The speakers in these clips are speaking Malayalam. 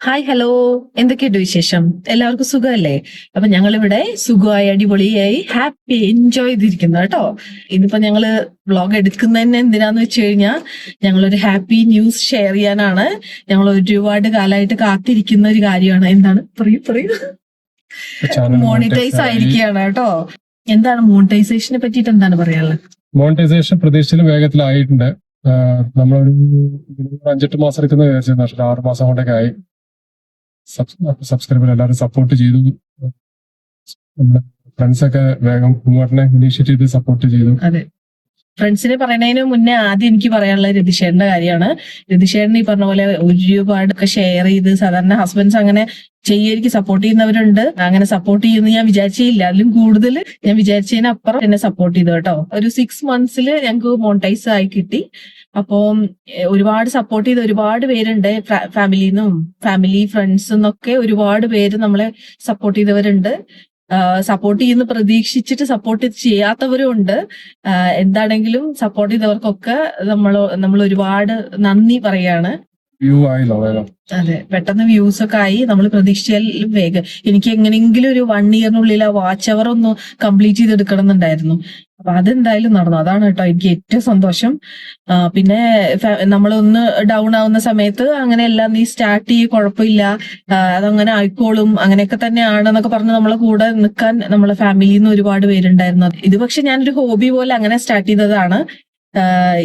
ഹായ് ഹലോ, എന്തൊക്കെയുണ്ട് വിശേഷം? എല്ലാവർക്കും സുഖമല്ലേ? അപ്പൊ ഞങ്ങളിവിടെ സുഖമായി അടിപൊളിയായി ഹാപ്പി എൻജോയ് ചെയ്തിരിക്കുന്നു കേട്ടോ. ഇതിപ്പോ ഞങ്ങള് വ്ളോഗ് എടുക്കുന്നതന്നെ എന്തിനാന്ന് വെച്ച് കഴിഞ്ഞാൽ ഞങ്ങളൊരു ഹാപ്പി ന്യൂസ് ഷെയർ ചെയ്യാനാണ്. ഞങ്ങൾ ഒരുപാട് കാലമായിട്ട് കാത്തിരിക്കുന്ന ഒരു കാര്യമാണ്. എന്താണ് പറയൂ മോണിറ്റൈസ് ആയിരിക്കുകയാണ് കേട്ടോ. എന്താണ് മോണിറ്റൈസേഷനെ പറ്റിയിട്ട് എന്താണ് പറയാനുള്ളത്? മോണിറ്റൈസേഷൻ പ്രതീക്ഷിച്ചാലും വേഗത്തിലായിട്ടുണ്ട്. നമ്മളൊരു 5-8 മാസം എടുക്കുന്ന വിചാരിച്ചിരുന്നു. പക്ഷെ 6 മാസം കൊണ്ടൊക്കെ ആയി. സബ്സ്ക്രൈബർ എല്ലാവരും സപ്പോർട്ട് ചെയ്തു. നമ്മുടെ ഫ്രണ്ട്സൊക്കെ വേഗം മുന്നോട്ടിനെ ഇനീഷ്യേറ്റ് ചെയ്ത് സപ്പോർട്ട് ചെയ്തു. അതെ, ഫ്രണ്ട്സിനെ പറയുന്നതിന് മുന്നേ ആദ്യം എനിക്ക് പറയാനുള്ള രതിഷേറിന്റെ കാര്യമാണ്. രതിഷേറിന് ഈ പറഞ്ഞ പോലെ ഒരുപാടൊക്കെ ഷെയർ ചെയ്ത്, സാധാരണ ഹസ്ബൻഡ്സ് അങ്ങനെ ചെയ്യായിരിക്കും സപ്പോർട്ട് ചെയ്യുന്നവരുണ്ട്. അങ്ങനെ സപ്പോർട്ട് ചെയ്യുന്ന ഞാൻ വിചാരിച്ചില്ല. അതിലും കൂടുതൽ ഞാൻ വിചാരിച്ചതിനപ്പുറം എന്നെ സപ്പോർട്ട് ചെയ്തു കേട്ടോ. ഒരു 6 months ഞങ്ങൾക്ക് മോണിറ്റൈസ് ആയി കിട്ടി. അപ്പം ഒരുപാട് സപ്പോർട്ട് ചെയ്ത ഒരുപാട് പേരുണ്ട്. ഫാമിലിന്നും ഫാമിലി ഫ്രണ്ട്സ് ഒരുപാട് പേര് നമ്മളെ സപ്പോർട്ട് ചെയ്തവരുണ്ട്. സപ്പോർട്ട് ചെയ്യുന്ന പ്രതീക്ഷിച്ചിട്ട് സപ്പോർട്ട് ചെയ്യാത്തവരും ഉണ്ട്. എന്താണെങ്കിലും സപ്പോർട്ട് ചെയ്തവർക്കൊക്കെ നമ്മൾ ഒരുപാട് നന്ദി പറയാണ്. അതെ, പെട്ടെന്ന് വ്യൂസ് ഒക്കെ ആയി. നമ്മൾ പ്രതീക്ഷിച്ചാലും വേഗം. എനിക്ക് എങ്ങനെയെങ്കിലും ഒരു 1 yearനുള്ളിൽ ആ വാച്ച് അവർ ഒന്ന് കംപ്ലീറ്റ് ചെയ്തെടുക്കണം എന്നുണ്ടായിരുന്നു. അപ്പൊ അതെന്തായാലും നടന്നു. അതാണ് കേട്ടോ എനിക്ക് ഏറ്റവും സന്തോഷം. പിന്നെ നമ്മളൊന്ന് ഡൗൺ ആവുന്ന സമയത്ത് അങ്ങനെ എല്ലാം നീ സ്റ്റാർട്ട് ചെയ്യും, കുഴപ്പമില്ല, അതങ്ങനെ ആയിക്കോളും, അങ്ങനെയൊക്കെ തന്നെയാണെന്നൊക്കെ പറഞ്ഞ് നമ്മളെ കൂടെ നിൽക്കാൻ നമ്മളെ ഫാമിലിയിൽ നിന്ന് ഒരുപാട് പേരുണ്ടായിരുന്നു. ഇത് പക്ഷെ ഞാനൊരു ഹോബി പോലെ അങ്ങനെ സ്റ്റാർട്ട് ചെയ്തതാണ്.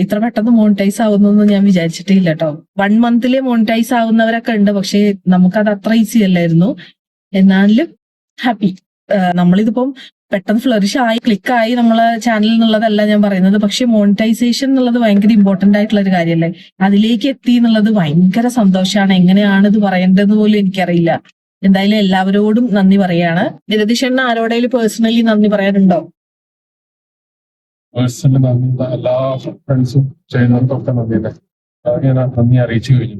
ഇത്ര പെട്ടെന്ന് മോണിറ്റൈസ് ആവുന്നൊന്നും ഞാൻ വിചാരിച്ചിട്ടില്ല കേട്ടോ. 1 month മോണിറ്റൈസ് ആവുന്നവരൊക്കെ ഉണ്ട്. പക്ഷെ നമുക്കത് അത്ര ഈസി അല്ലായിരുന്നു. എന്നാലും ഹാപ്പി. നമ്മളിതിപ്പം പെട്ടെന്ന് ഫ്ലറിഷ് ആയി ക്ലിക്കായി നമ്മളെ ചാനൽ എന്നുള്ളതല്ല ഞാൻ പറയുന്നത്. പക്ഷെ മോണിറ്റൈസേഷൻ എന്നുള്ളത് ഭയങ്കര ഇമ്പോർട്ടന്റ് ആയിട്ടുള്ള ഒരു കാര്യമല്ലേ. അതിലേക്ക് എത്തി എന്നുള്ളത് ഭയങ്കര സന്തോഷമാണ്. എങ്ങനെയാണ് ഇത് പറയേണ്ടതെന്ന് പോലും എനിക്കറിയില്ല. എന്തായാലും എല്ലാവരോടും നന്ദി പറയാണ്. രതീഷണ്ണ ആരോടെങ്കിലും പേഴ്സണലി നന്ദി പറയാനുണ്ടോ? പേഴ്സണലി നന്ദി എല്ലാ ഫ്രണ്ട്സും ചെയ്യുന്നവർക്കൊക്കെ നന്ദി അറിയിച്ചു കഴിഞ്ഞു.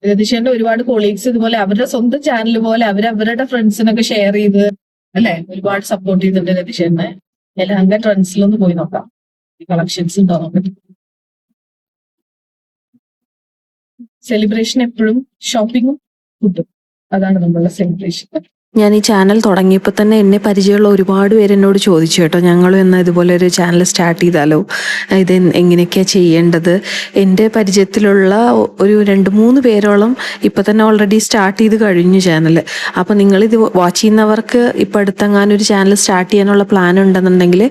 രതീഷന്റെ ഒരുപാട് കൊളീഗ്സ് ഇതുപോലെ അവരുടെ സ്വന്തം ചാനൽ പോലെ അവരവരുടെ ഫ്രണ്ട്സിനൊക്കെ ഷെയർ ചെയ്ത് അല്ലെ ഒരുപാട് സപ്പോർട്ട് ചെയ്തിട്ടുണ്ട് രതീഷനെ. ലെഹങ്ക ട്രെൻഡ്സിലൊന്ന് പോയി നോക്കാം, കളക്ഷൻസ് ഉണ്ടോ നോക്കട്ടെ. സെലിബ്രേഷൻ എപ്പോഴും ഷോപ്പിങ്ങും ഫുഡും, അതാണ് നമ്മളുടെ സെലിബ്രേഷൻ. ഞാൻ ഈ ചാനൽ തുടങ്ങിയപ്പോൾ തന്നെ എന്നെ പരിചയമുള്ള ഒരുപാട് പേര് എന്നോട് ചോദിച്ചു കേട്ടോ, ഞങ്ങളും എന്നാൽ ഇതുപോലെ ഒരു ചാനൽ സ്റ്റാർട്ട് ചെയ്താലോ, ഇത് എങ്ങനെയൊക്കെയാണ് ചെയ്യേണ്ടത്. എൻ്റെ പരിചയത്തിലുള്ള ഒരു 2-3 പേരോളം ഇപ്പം തന്നെ ഓൾറെഡി സ്റ്റാർട്ട് ചെയ്ത് കഴിഞ്ഞു ചാനൽ. അപ്പോൾ നിങ്ങളിത് വാച്ച് ചെയ്യുന്നവർക്ക് ഇപ്പം അടുത്തെങ്ങാനും ഒരു ചാനൽ സ്റ്റാർട്ട് ചെയ്യാനുള്ള പ്ലാൻ ഉണ്ടെന്നുണ്ടെങ്കിൽ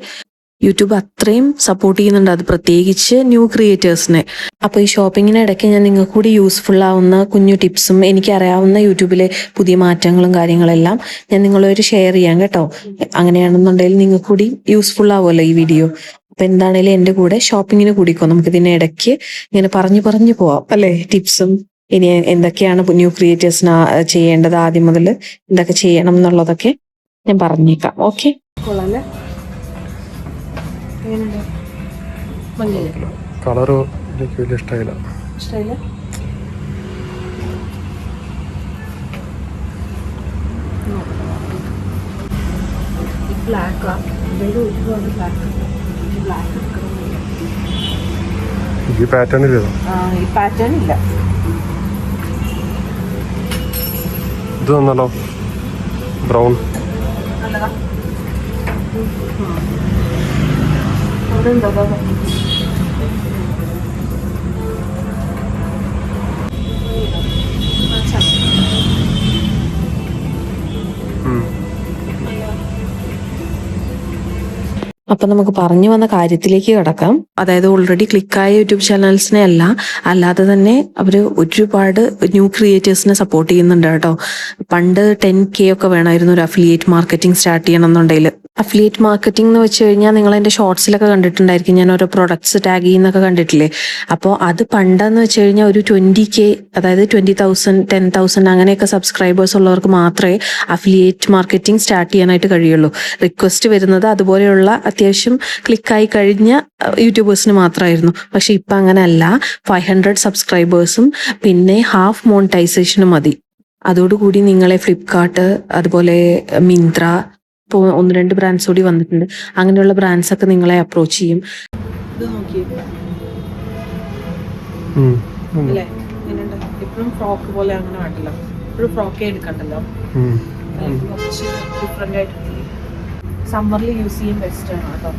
യൂട്യൂബ് അത്രയും സപ്പോർട്ട് ചെയ്യുന്നുണ്ട്, അത് പ്രത്യേകിച്ച് ന്യൂ ക്രിയേറ്റേഴ്സിനെ. അപ്പോൾ ഈ ഷോപ്പിങ്ങിന് ഇടയ്ക്ക് ഞാൻ നിങ്ങൾക്ക് കൂടി യൂസ്ഫുൾ ആവുന്ന കുഞ്ഞു ടിപ്സും എനിക്കറിയാവുന്ന യൂട്യൂബിലെ പുതിയ മാറ്റങ്ങളും കാര്യങ്ങളെല്ലാം ഞാൻ നിങ്ങളൊരു ഷെയർ ചെയ്യാം കേട്ടോ. അങ്ങനെയാണെന്നുണ്ടെങ്കിൽ നിങ്ങൾക്ക് കൂടി യൂസ്ഫുൾ ആവുമല്ലോ ഈ വീഡിയോ. അപ്പം എന്താണേലും എൻ്റെ കൂടെ ഷോപ്പിങ്ങിന് കൂടിക്കോ. നമുക്കിതിനെ ഇടയ്ക്ക് ഇങ്ങനെ പറഞ്ഞു പോവാം അല്ലേ, ടിപ്സും ഇനി എന്തൊക്കെയാണ് ന്യൂ ക്രിയേറ്റേഴ്സിന് ചെയ്യേണ്ടത്, ആദ്യം മുതൽ എന്തൊക്കെ ചെയ്യണം എന്നുള്ളതൊക്കെ ഞാൻ പറഞ്ഞേക്കാം. ഓക്കെ, കൊള്ളാല്ലേ? കളറ് എനിക്ക് വലിയ ഇഷ്ടമായില്ല. ഈ പാറ്റേൺ ഇല്ല, ഇത് വന്നല്ലോ ബ്രൗൺ. അപ്പം നമുക്ക് പറഞ്ഞു വന്ന കാര്യത്തിലേക്ക് കിടക്കാം. അതായത് ഓൾറെഡി ക്ലിക്കായ യൂട്യൂബ് ചാനൽസിനെ അല്ലാതെ തന്നെ അവർ ഒരുപാട് ന്യൂ ക്രിയേറ്റേഴ്സിനെ സപ്പോർട്ട് ചെയ്യുന്നുണ്ട് കേട്ടോ. പണ്ട് 10K ഒക്കെ വേണമായിരുന്നു ഒരു അഫിലിയേറ്റ് മാർക്കറ്റിംഗ് സ്റ്റാർട്ട് ചെയ്യണം എന്നുണ്ടെങ്കിൽ. അഫിലിയേറ്റ് മാർക്കറ്റിംഗ് എന്ന് വെച്ച് കഴിഞ്ഞാൽ നിങ്ങൾ എൻ്റെ ഷോർട്സിലൊക്കെ കണ്ടിട്ടുണ്ടായിരിക്കും, ഞാൻ ഓരോ പ്രൊഡക്ട്സ് ടാഗ് ചെയ്യുന്നൊക്കെ കണ്ടിട്ടില്ലേ. അപ്പോൾ അത് പണ്ടെന്ന് വെച്ച് കഴിഞ്ഞാൽ ഒരു 20K, അതായത് 20,000 10,000 അങ്ങനെയൊക്കെ സബ്സ്ക്രൈബേഴ്സ് ഉള്ളവർക്ക് മാത്രമേ അഫിലിയേറ്റ് മാർക്കറ്റിംഗ് സ്റ്റാർട്ട് ചെയ്യാനായിട്ട് കഴിയുള്ളൂ. റിക്വസ്റ്റ് വരുന്നത് അതുപോലെയുള്ള അത്യാവശ്യം ക്ലിക്കായി കഴിഞ്ഞ യൂട്യൂബേഴ്സിന് മാത്രമായിരുന്നു. പക്ഷെ ഇപ്പം അങ്ങനെയല്ല, 500 സബ്സ്ക്രൈബേഴ്സും പിന്നെ ഹാഫ് മോണിറ്റൈസേഷനും മതി. അതോടുകൂടി നിങ്ങളെ ഫ്ലിപ്കാർട്ട്, അതുപോലെ മിന്ത്ര, ഇപ്പോൾ 1-2 ബ്രാൻഡ്സ് കൂടി വന്നിട്ടുണ്ട്. അങ്ങനെയുള്ള ബ്രാൻഡ്സ് ഒക്കെ നിങ്ങളെ അപ്രോച്ച് ചെയ്യും. എപ്പോഴും ഫ്രോക്ക് പോലെ അങ്ങനെ വേണ്ടല്ലോ, എപ്പോഴും ഫ്രോക്കേ എടുക്കണ്ടല്ലോ. കുറച്ച് ഡിഫറെന്റ് ആയിട്ട് സമ്മറിൽ യൂസ് ചെയ്യാൻ ബെസ്റ്റ് ആണ് കേട്ടോ.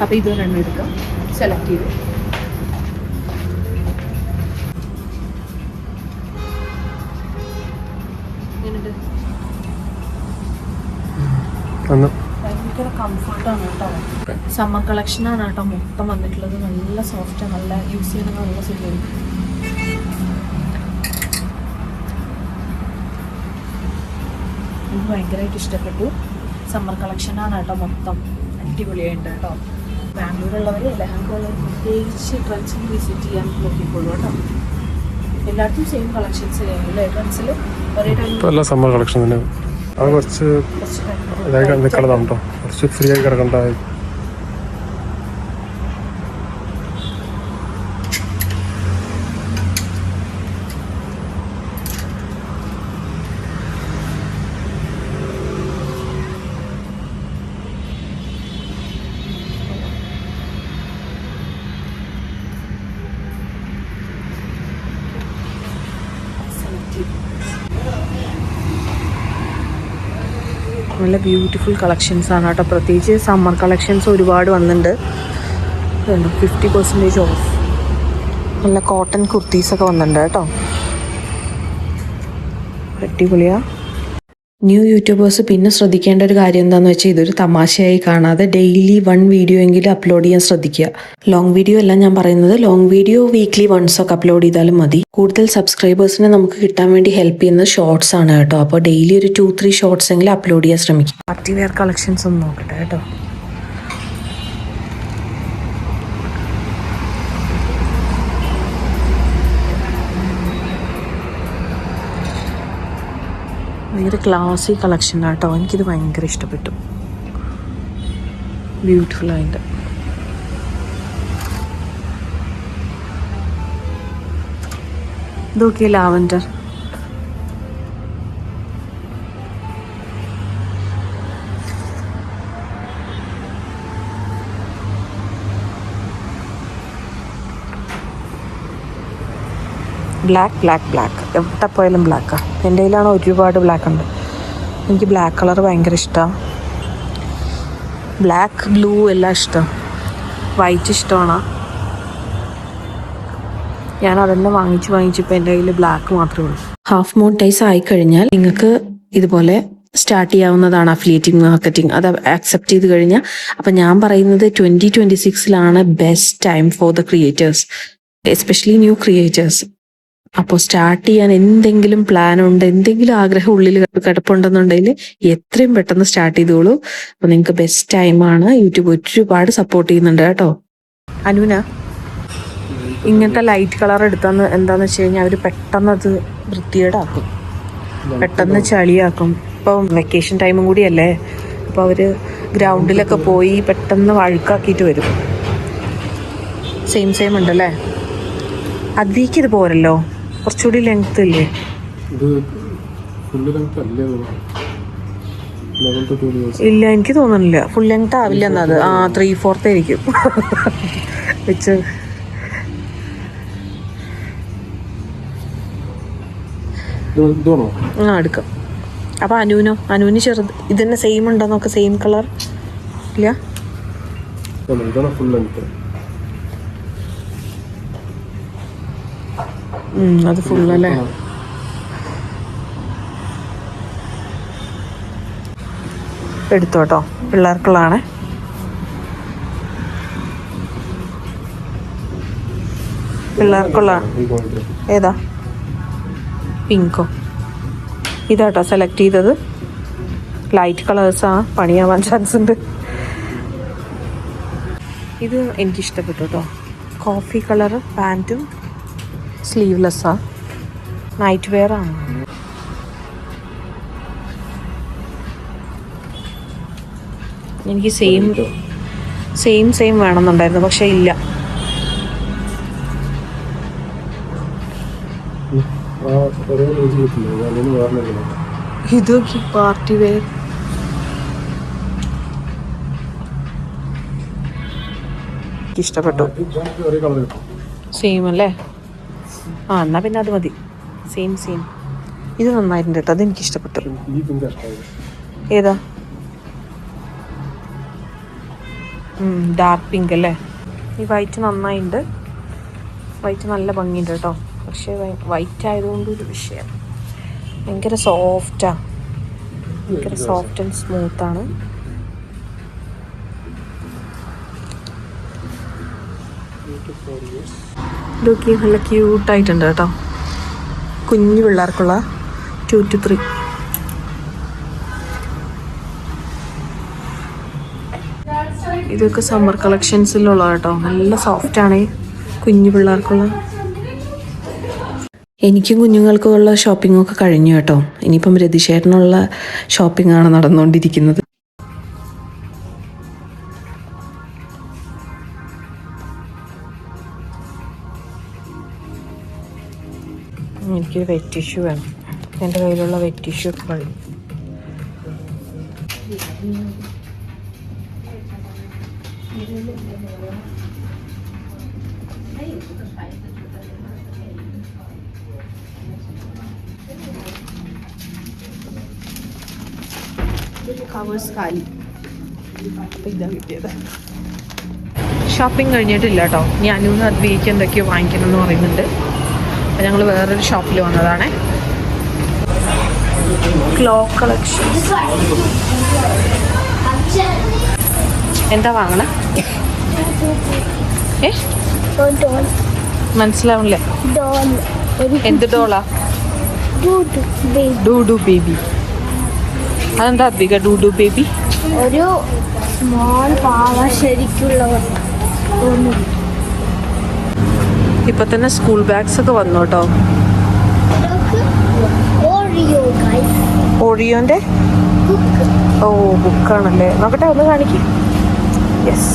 അപ്പൊ ഇത് രണ്ടും എടുക്കാം, സെലക്ട് ചെയ്ത്. ഭയങ്കര കംഫർട്ടാണ് കേട്ടോ. സമ്മർ കളക്ഷനാണ് കേട്ടോ മൊത്തം വന്നിട്ടുള്ളത്. നല്ല സോഫ്റ്റ്, നല്ല യൂസ് ചെയ്യുന്ന നല്ല സുഖമായിരിക്കും. എനിക്ക് ഭയങ്കരമായിട്ട് ഇഷ്ടപ്പെട്ടു. സമ്മർ കളക്ഷനാണ് കേട്ടോ മൊത്തം, അടിപൊളിയായിട്ട് കേട്ടോ. ബാംഗ്ലൂരുള്ളവർ, ലഹങ്കുള്ളവർ പ്രത്യേകിച്ച് ട്രെൻഡ്സിൽ വിസിറ്റ് ചെയ്യാൻ നോക്കിക്കോളൂ കേട്ടോ. എല്ലായിടത്തും സെയിം കളക്ഷൻസ് ചെയ്യുന്നില്ലേ ട്രെൻഡ്സിൽ ഒരേ ടൈം. സമ്മർ കളക്ഷൻ തന്നെ അത് കുറച്ച് ഇതായി നിൽക്കണതാണ് കേട്ടോ, കുറച്ച് ഫ്രീ ആയി കിടക്കണ്ട. നല്ല ബ്യൂട്ടിഫുൾ കളക്ഷൻസ് ആണ് കേട്ടോ. പ്രത്യേകിച്ച് സമ്മർ കളക്ഷൻസ് ഒരുപാട് വന്നിട്ടുണ്ട്. 50% ഓഫ്. നല്ല കോട്ടൺ കുർത്തീസൊക്കെ വന്നിട്ടുണ്ട് കേട്ടോ, അടിപൊളിയാ. ന്യൂ യൂട്യൂബേഴ്സ് പിന്നെ ശ്രദ്ധിക്കേണ്ട ഒരു കാര്യം എന്താണെന്ന് വെച്ചാൽ ഇതൊരു തമാശയായി കാണാതെ ഡെയിലി 1 വീഡിയോ എങ്കിലും അപ്ലോഡ് ചെയ്യാൻ ശ്രദ്ധിക്കുക. ലോങ് വീഡിയോ അല്ല ഞാൻ പറയുന്നത്, ലോങ് വീഡിയോ വീക്ക്ലി വൺസ് ഒക്കെ അപ്ലോഡ് ചെയ്താലും മതി. കൂടുതൽ സബ്സ്ക്രൈബേഴ്സിനെ നമുക്ക് കിട്ടാൻ വേണ്ടി ഹെൽപ്പ് ചെയ്യുന്നത് ഷോർട്സ് ആണ് കേട്ടോ. അപ്പോൾ ഡെയിലി ഒരു 2-3 ഷോർട്സ് എങ്കിലും അപ്ലോഡ് ചെയ്യാൻ ശ്രമിക്കും. പാർട്ടി വെയർ കളക്ഷൻസ് ഒന്ന് നോക്കട്ടെ കേട്ടോ. ഭയങ്കര ക്ലാസി കളക്ഷൻ കേട്ടോ, എനിക്കിത് ഭയങ്കര ഇഷ്ടപ്പെട്ടു. ബ്യൂട്ടിഫുൾ ആയിട്ട്. ഇതൊക്കെ ലാവൻഡർ. ബ്ലാക്ക് ബ്ലാക്ക് ബ്ലാക്ക് എവിടെ പോയാലും ബ്ലാക്കാണ്. എൻ്റെ കയ്യിലാണ് ഒരുപാട് ബ്ലാക്ക് ഉണ്ട്. എനിക്ക് ബ്ലാക്ക് കളർ ഭയങ്കര ഇഷ്ടമാണ്. ബ്ലാക്ക്, ബ്ലൂ എല്ലാം ഇഷ്ടമാണ്. വൈറ്റ് ഇഷ്ടമാണ്. ഞാൻ അതന്നെ വാങ്ങിച്ചിപ്പോൾ എൻ്റെ കയ്യിൽ ബ്ലാക്ക് മാത്രമേ ഉള്ളൂ. ഹാഫ് മോണിറ്റൈസ് ആയിക്കഴിഞ്ഞാൽ നിങ്ങൾക്ക് ഇതുപോലെ സ്റ്റാർട്ട് ചെയ്യാവുന്നതാണ് അഫിലിയേറ്റിംഗ് മാർക്കറ്റിംഗ്. അത് ആക്സെപ്റ്റ് ചെയ്ത് കഴിഞ്ഞാൽ, അപ്പം ഞാൻ പറയുന്നത് 2026 best time for the creators, especially new creators. അപ്പോൾ സ്റ്റാർട്ട് ചെയ്യാൻ എന്തെങ്കിലും പ്ലാൻ ഉണ്ട്, എന്തെങ്കിലും ആഗ്രഹം ഉള്ളിൽ കിടപ്പുണ്ടെന്നുണ്ടെങ്കിൽ എത്രയും പെട്ടെന്ന് സ്റ്റാർട്ട് ചെയ്തോളൂ. അപ്പോൾ നിങ്ങൾക്ക് ബെസ്റ്റ് ടൈമാണ്. യൂട്യൂബ് ഒരുപാട് സപ്പോർട്ട് ചെയ്യുന്നുണ്ട് കേട്ടോ. അനുന ഇങ്ങനത്തെ ലൈറ്റ് കളർ എടുത്താന്ന് എന്താന്ന് വെച്ച് കഴിഞ്ഞാൽ അവർ പെട്ടെന്ന് അത് വൃത്തികേടാക്കും, പെട്ടെന്ന് ചളിയാക്കും. ഇപ്പം വെക്കേഷൻ ടൈമും കൂടിയല്ലേ, അപ്പോൾ അവർ ഗ്രൗണ്ടിലൊക്കെ പോയി പെട്ടെന്ന് വഴുക്കാക്കിയിട്ട് വരും. സെയിം ഉണ്ടല്ലേ. അതിലേക്ക് ഇത് പോരല്ലോ, കുറച്ചുകൂടി ലെങ്ത് ഇല്ലേ? ഇല്ല, എനിക്ക് തോന്നുന്നില്ല ഫുൾ ലെങ്ത് ആവില്ല എന്നത്. 3/4 ആയിരിക്കും വെച്ച്. എടുക്കാം. അപ്പൊ അനുവിന് ചെറുത് ഇതന്നെ സെയിം ഉണ്ടോ നോക്ക. സെയിം കളർ ഇല്ല. അത് ഫുള്ളല്ലേ. എടുത്തോട്ടോ, പിള്ളേർക്കുള്ളതാണേ. പിള്ളേർക്കുള്ള ഏതാ? പിങ്കോ? ഇതാട്ടോ സെലക്ട് ചെയ്തത്. ലൈറ്റ് കളേഴ്സാ, പണിയാവാൻ ചാൻസ് ഉണ്ട്. ഇത് എനിക്കിഷ്ടപ്പെട്ടു കേട്ടോ. കോഫി കളർ പാൻറ്റും സ്ലീവ്ലെസ്സാ, നൈറ്റ് വെയർ ആണ്. എനിക്ക് സെയിം വേണമെന്നുണ്ടായിരുന്നു, പക്ഷെ ഇല്ല. ഇത് പാർട്ടി വെയർ. ഇഷ്ടപ്പെട്ടു. സെയിം അല്ലേ? ആ എന്നാ പിന്നെ അത് മതി. സെയിം. ഇത് നന്നായിട്ടുണ്ട് കേട്ടോ, അതെനിക്ക് ഇഷ്ടപ്പെട്ടു. ഈ പിങ്ക് ഇഷ്ടമായി. ഏതാ? ഡാർക്ക് പിങ്ക് അല്ലേ? ഈ വൈറ്റ് നന്നായിട്ടുണ്ട്. വൈറ്റ് നല്ല ഭംഗിയുണ്ട് കേട്ടോ. പക്ഷേ വൈറ്റ് ആയതുകൊണ്ട് ഒരു വിഷയം, ഭയങ്കര സോഫ്റ്റ് ആൻഡ് സ്മൂത്താണ്. ഇതൊക്കെ നല്ല ക്യൂട്ടായിട്ടുണ്ട് കേട്ടോ. കുഞ്ഞു പിള്ളേർക്കുള്ള 2 to 3. ഇതൊക്കെ സമ്മർ കളക്ഷൻസിലുള്ള കേട്ടോ. നല്ല സോഫ്റ്റ് ആണ്, കുഞ്ഞു പിള്ളേർക്കുള്ള. എനിക്കും കുഞ്ഞുങ്ങൾക്കുള്ള ഷോപ്പിംഗ് ഒക്കെ കഴിഞ്ഞു കേട്ടോ. ഇനിയിപ്പം രതിശേട്ടനുള്ള ഷോപ്പിംഗ് ആണ് നടന്നുകൊണ്ടിരിക്കുന്നത്. എനിക്കൊരു വെറ്റ് ടിഷ്യൂ വേണം. എൻ്റെ കയ്യിലുള്ള വെറ്റ് ടിഷ്യൂ ഒക്കെ കഴിഞ്ഞു. കവേഴ്സ് കാലി. ഇതാ കിട്ടിയത്. ഷോപ്പിംഗ് കഴിഞ്ഞിട്ടില്ല കേട്ടോ. ഇനി അനുവിന് അദ്വൈക്ക് എന്തൊക്കെയോ വാങ്ങിക്കണം എന്ന് പറയുന്നുണ്ട്. അപ്പം ഞങ്ങൾ വേറൊരു ഷോപ്പിൽ വന്നതാണ്. Clock collection. എന്താ വാങ്ങണേ? മനസ്സിലാവില്ലേ? എന്ത് ഡോളാ? ഡൂഡു ബേബി. അതെന്താ അദ്വിക ഡൂഡു ബേബി? ഒരു സ്മോൾ പാവ ശരിക്കുള്ളവർ. ഇപ്പൊ തന്നെ സ്കൂൾ ബാഗ്സ് ഒക്കെ വന്നു കേട്ടോ. ഓറിയോന്റെ ബുക്കാണല്ലേ? നോക്കട്ടെ, ഒന്ന് കാണിക്കും. യെസ്,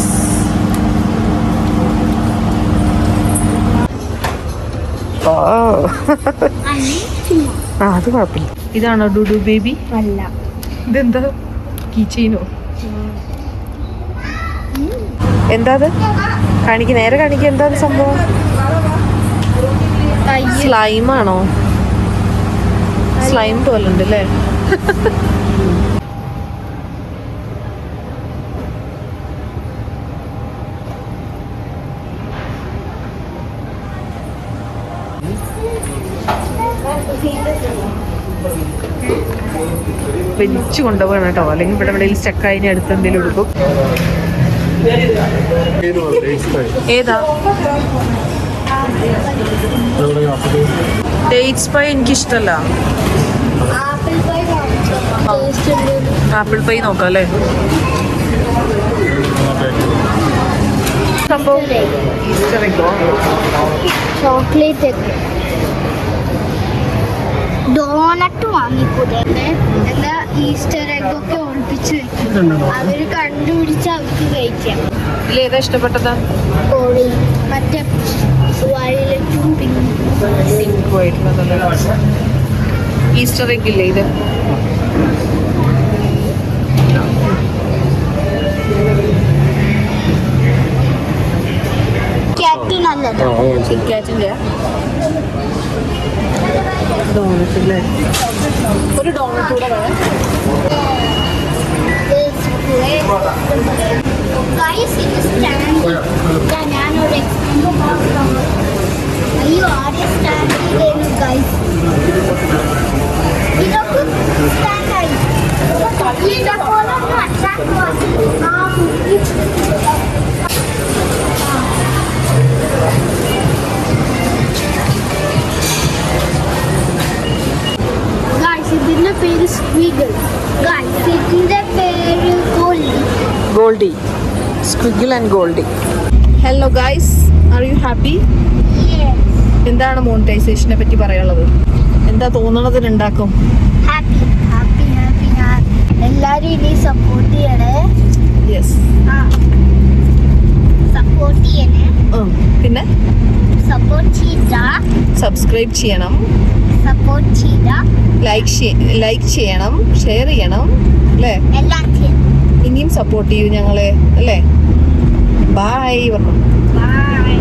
അത് കുഴപ്പമില്ല. ഇതാണോ ഡുഡു ബേബി? അല്ല, ഇതെന്താ കീച്ചെയിനോ? എന്താ അത്? കാണിക്ക്, നേരെ കാണിക്ക്. എന്താ സംഭവം? സ്ലൈമാണോ? സ്ലൈം പോലെ ഉണ്ട് അല്ലേ? വലിച്ചു കൊണ്ടുപോകണം കേട്ടോ, അല്ലെങ്കിൽ ഇവിടെ എവിടെയെങ്കിലും സ്റ്റക്കായതിന് അടുത്ത് എന്തെങ്കിലും എടുക്കും. ഏതാ? ഡേറ്റ്സ് പൈ എനിക്കിഷ്ടല്ല. ആപ്പിൾ പൈ നോക്കാം അല്ലേ? സംഭവം ഈസ്റ്റർ എഗ്ഗോ? ചോക്ലേറ്റ് ഒക്കെ ഡോണറ്റ് വാങ്ങിക്കൂടെ? എന്താ ഈസ്റ്റർ എഗ് ഒക്കെ ഒളിപ്പിച്ച് വെക്കും. അവര് കണ്ടുപിടിച്ച് അവർക്ക് കഴിക്കാം. ഇതിലേതാ ഇഷ്ടപ്പെട്ടതാ? കോഴി, മറ്റേ വയലറ്റും പിങ്കും ആയിട്ടുള്ള ഈസ്റ്റർ എഗ് ഇല്ലേ ഇത്? ക്യാറ്റ് നല്ലത്. കിറ്റ്കാറ്റിന്റെ ഡോണറ്റ് അല്ലേ? ഒരു ഡോണറ്റ് കൂടെ വേണം. ഞാനൊരു അയ്യോ ആദ്യം സ്റ്റാൻഡ് ചെയ്തേനു ഗൈസ്. ഇതൊക്കെ സ്റ്റാൻഡായി ഇതേപോലെ ഇതിന്റെ പേര് സ്ക്വിഗിൾ. ഗൈസ് ഇതിന്റെ പേര് Goldie. Squiggle and Goldie. Hello guys, are you happy? എന്താണ് മോണിറ്റൈസേഷനെ പറ്റി പറയാനുള്ളത്? എന്താ തോന്നണത് ഉണ്ടാക്കും? Happy happy happy. എല്ലാരും ഇനി സപ്പോർട്ട് ചെയ്യണേ. യെസ്, സപ്പോർട്ട് ചെയ്യണേ. പിന്നെ സപ്പോർട്ട് ചെയ്ത സബ്സ്ക്രൈബ് ചെയ്യണം, സപ്പോർട്ട് ചെയ്ത ലൈക്ക് ചെയ്യണം, ഷെയർ ചെയ്യണം അല്ലേ? എല്ലാം ചെയ്യണം. ഇനിയും സപ്പോർട്ട് ചെയ്യൂ ഞങ്ങളെ അല്ലേ? ബൈ പറഞ്ഞു. ബൈ.